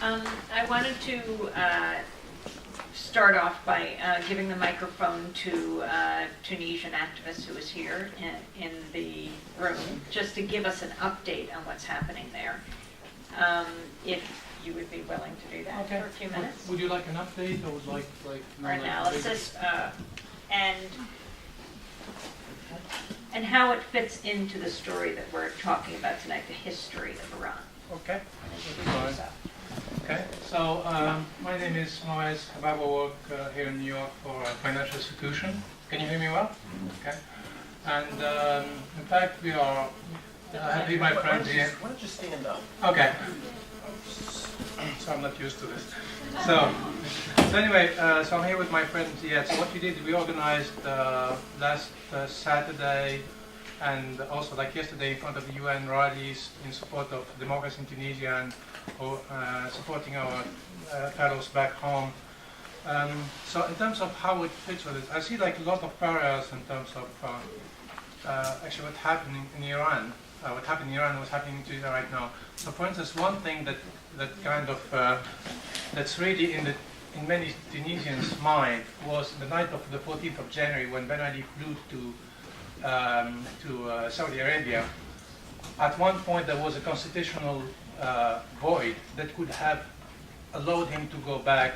I wanted to start off by giving the microphone to a Tunisian activist who is here in the room, just to give us an update on what's happening there. If you would be willing to do that for a few minutes. Would you like an update or would like or analysis and how it fits into the story that we're talking about tonight, the history of Iran. Okay. Okay. So my name is Moez Habab. I work here in New York for a financial institution. Can you hear me well? Okay. And in fact, we are. I have here my friends here. Why don't you stand up? Okay. So I'm not used to this. So anyway, so I'm here with my friends. Yeah. So what we did, we organized last Saturday and also like yesterday in front of the UN rallies in support of democracy in Tunisia and supporting our fellows back home. So in terms of how it fits with it, I see like a lot of parallels in terms of actually what's happening in Iran. What happened in Iran, what's happening in Tunisia right now. So for instance, one thing that kind of that's really in many Tunisians' mind was the night of the 14th of January when Ben Ali flew to Saudi Arabia. At one point there was a constitutional void that could have allowed him to go back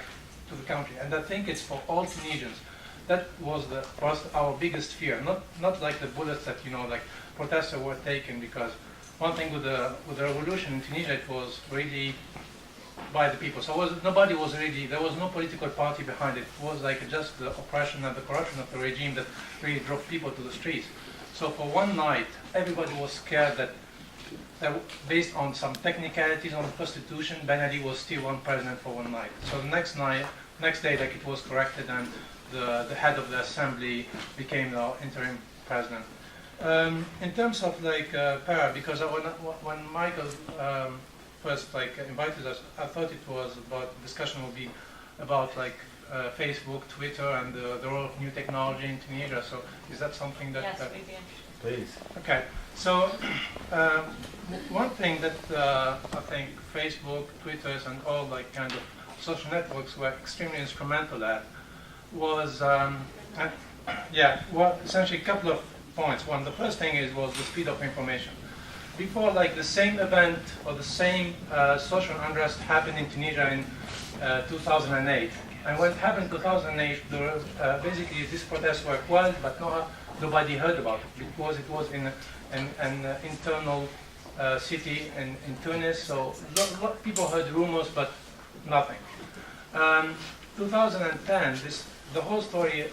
to the country, and I think it's for all Tunisians. That was for us our biggest fear. Not like the bullets that like protesters were taken, because one thing with the revolution in Tunisia, it was really by the people. So nobody was really, there was no political party behind it. It was like just the oppression and the corruption of the regime that really drove people to the streets. So for one night, everybody was scared that based on some technicalities on the constitution, Ben Ali was still one president for one night. So the next day, like it was corrected, and the head of the assembly became the interim president. In terms of like para, because when Michael first like invited us, I thought it was about discussion would be about like Facebook, Twitter, and the role of new technology in Tunisia. So is that something that? Yes, we'd be interested. Please. Okay. So one thing that I think Facebook, Twitters, and all like kind of social networks were extremely instrumental at was essentially a couple of points. One, the first thing was the speed of information. Before, like the same event or the same social unrest happened in Tunisia in 2008. And when it happened in 2008, basically these protests were quelled, but nobody heard about it because it was in an internal city in Tunis. So people heard rumors, but nothing. 2010, the whole story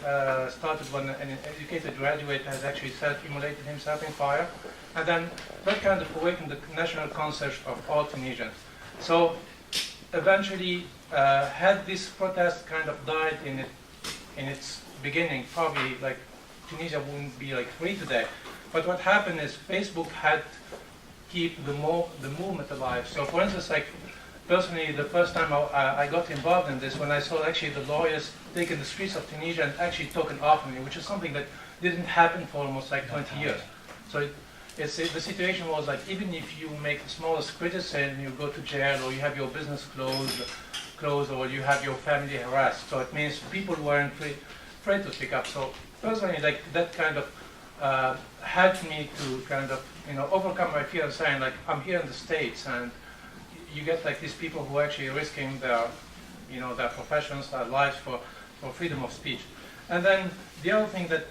started when an educated graduate has actually self-immolated himself in fire, and then that kind of awakened the national conscience of all Tunisians. So eventually, had this protest kind of died in its beginning, probably like Tunisia wouldn't be like free today. But what happened is Facebook had to keep the movement alive. So for instance, like personally, the first time I got involved in this, when I saw actually the lawyers taking the streets of Tunisia and actually talking openly, which is something that didn't happen for almost like 20 years. So the situation was like, even if you make the smallest criticism, you go to jail, or you have your business closed, or you have your family harassed. So it means people weren't afraid to speak up. So personally, like that kind of helped me to kind of overcome my fear of saying like, I'm here in the States, and you get like these people who are actually risking their professions, their lives for freedom of speech. And then the other thing that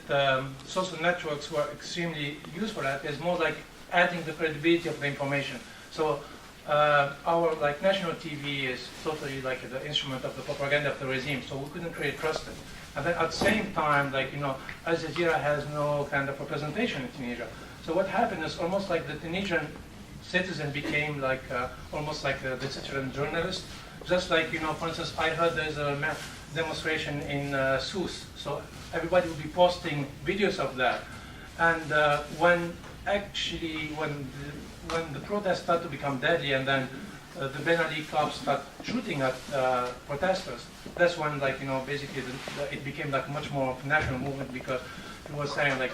social networks were extremely useful at is more like adding the credibility of the information. So our like national TV is totally like the instrument of the propaganda of the regime, so we couldn't really trust it. And then at the same time, like Al Jazeera has no kind of representation in Tunisia. So what happened is almost like the Tunisian citizen became like almost like the citizen journalist. Just like for instance, I heard there's a demonstration in Sousse, so everybody will be posting videos of that. And when the protests start to become deadly, and then the Ben Ali cops start shooting at protesters, that's when basically it became like much more of a national movement, because it was saying like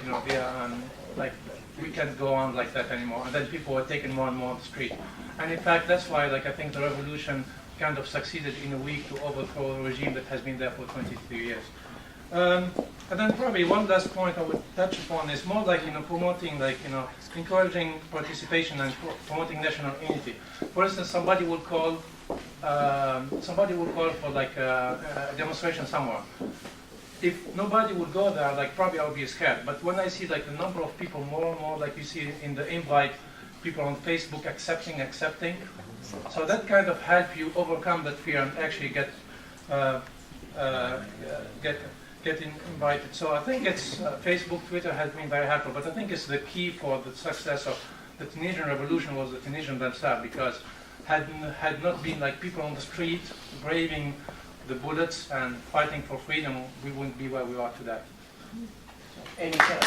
we can't go on like that anymore. And then people were taken more and more on the street. And in fact, that's why I think the revolution kind of succeeded in a week to overthrow a regime that has been there for 22 years. And then probably one last point I would touch upon is more like, promoting, encouraging participation and promoting national unity. For instance, somebody would call for like a demonstration somewhere. If nobody would go there, probably I would be scared. But when I see the number of people more and more, like you see in the invite, people on Facebook accepting, so that kind of help you overcome that fear and actually get invited. So I think it's Facebook, Twitter has been very helpful, but I think it's the key for the success of the Tunisian revolution was the Tunisians themselves, because had not been people on the street braving the bullets and fighting for freedom, we wouldn't be where we are today. Anytime.